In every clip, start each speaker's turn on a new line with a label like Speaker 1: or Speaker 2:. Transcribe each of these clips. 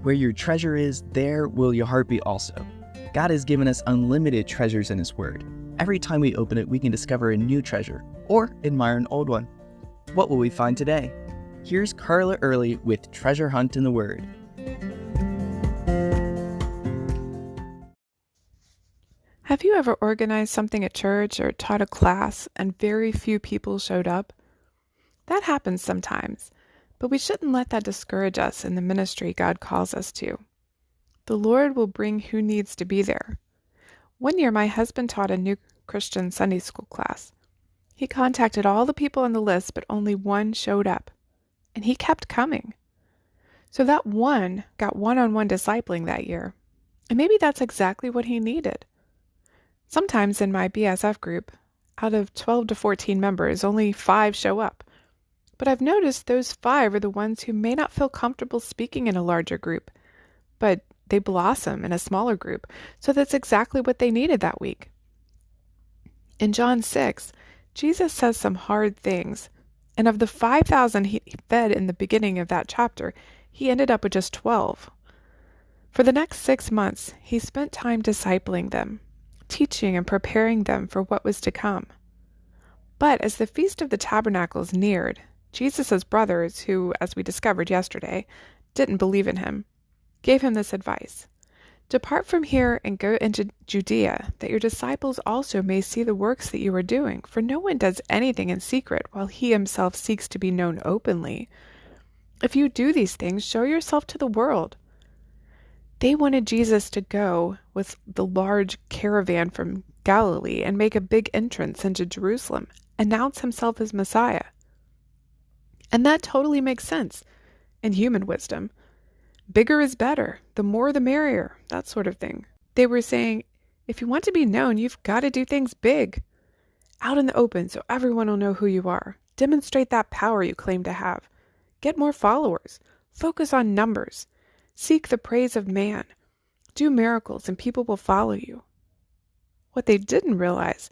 Speaker 1: Where your treasure is, there will your heart be also. God has given us unlimited treasures in His Word. Every time we open it, we can discover a new treasure or admire an old one. What will we find today? Here's Carla Early with Treasure Hunt in the Word.
Speaker 2: Have you ever organized something at church or taught a class and very few people showed up? That happens sometimes, but we shouldn't let that discourage us in the ministry God calls us to. The Lord will bring who needs to be there. One year, my husband taught a new Christian Sunday school class. He contacted all the people on the list, but only one showed up, and he kept coming. So that one got one-on-one discipling that year, and maybe that's exactly what he needed. Sometimes in my BSF group, out of 12 to 14 members, only 5 show up. But I've noticed those 5 are the ones who may not feel comfortable speaking in a larger group, but they blossom in a smaller group, so that's exactly what they needed that week. In John 6, Jesus says some hard things, and of the 5,000 he fed in the beginning of that chapter, he ended up with just 12. For the next 6 months, he spent time discipling them, teaching and preparing them for what was to come. But as the Feast of the Tabernacles neared, Jesus' brothers, who, as we discovered yesterday, didn't believe in him, gave him this advice: "Depart from here and go into Judea, that your disciples also may see the works that you are doing. For no one does anything in secret while he himself seeks to be known openly. If you do these things, show yourself to the world." They wanted Jesus to go with the large caravan from Galilee and make a big entrance into Jerusalem, announce himself as Messiah. And that totally makes sense in human wisdom. Bigger is better, the more the merrier, that sort of thing. They were saying, if you want to be known, you've got to do things big, out in the open so everyone will know who you are. Demonstrate that power you claim to have. Get more followers. Focus on numbers. Seek the praise of man. Do miracles and people will follow you. What they didn't realize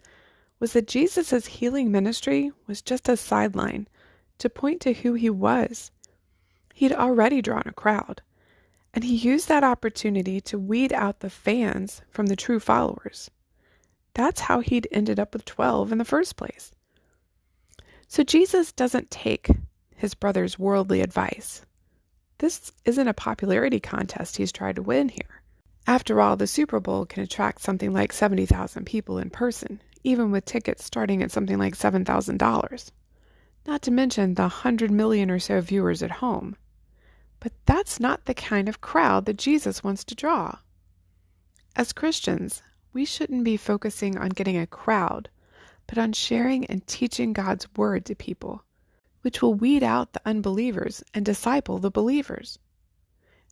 Speaker 2: was that Jesus' healing ministry was just a sideline to point to who he was. He'd already drawn a crowd, and he used that opportunity to weed out the fans from the true followers. That's how he'd ended up with 12 in the first place. So Jesus doesn't take his brother's worldly advice. This isn't a popularity contest he's tried to win here. After all, the Super Bowl can attract something like 70,000 people in person, even with tickets starting at something like $7,000. Not to mention the 100 million or so viewers at home. But that's not the kind of crowd that Jesus wants to draw. As Christians, we shouldn't be focusing on getting a crowd, but on sharing and teaching God's word to people, which will weed out the unbelievers and disciple the believers.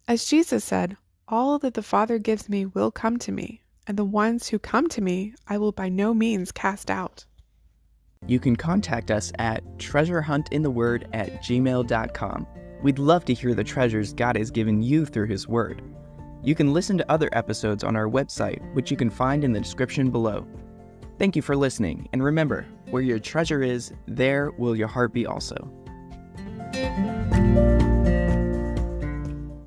Speaker 2: As Jesus said, "All that the Father gives me will come to me, and the ones who come to me I will by no means cast out."
Speaker 1: You can contact us at treasurehuntintheword@gmail.com. We'd love to hear the treasures God has given you through His Word. You can listen to other episodes on our website, which you can find in the description below. Thank you for listening, and remember, where your treasure is, there will your heart be also.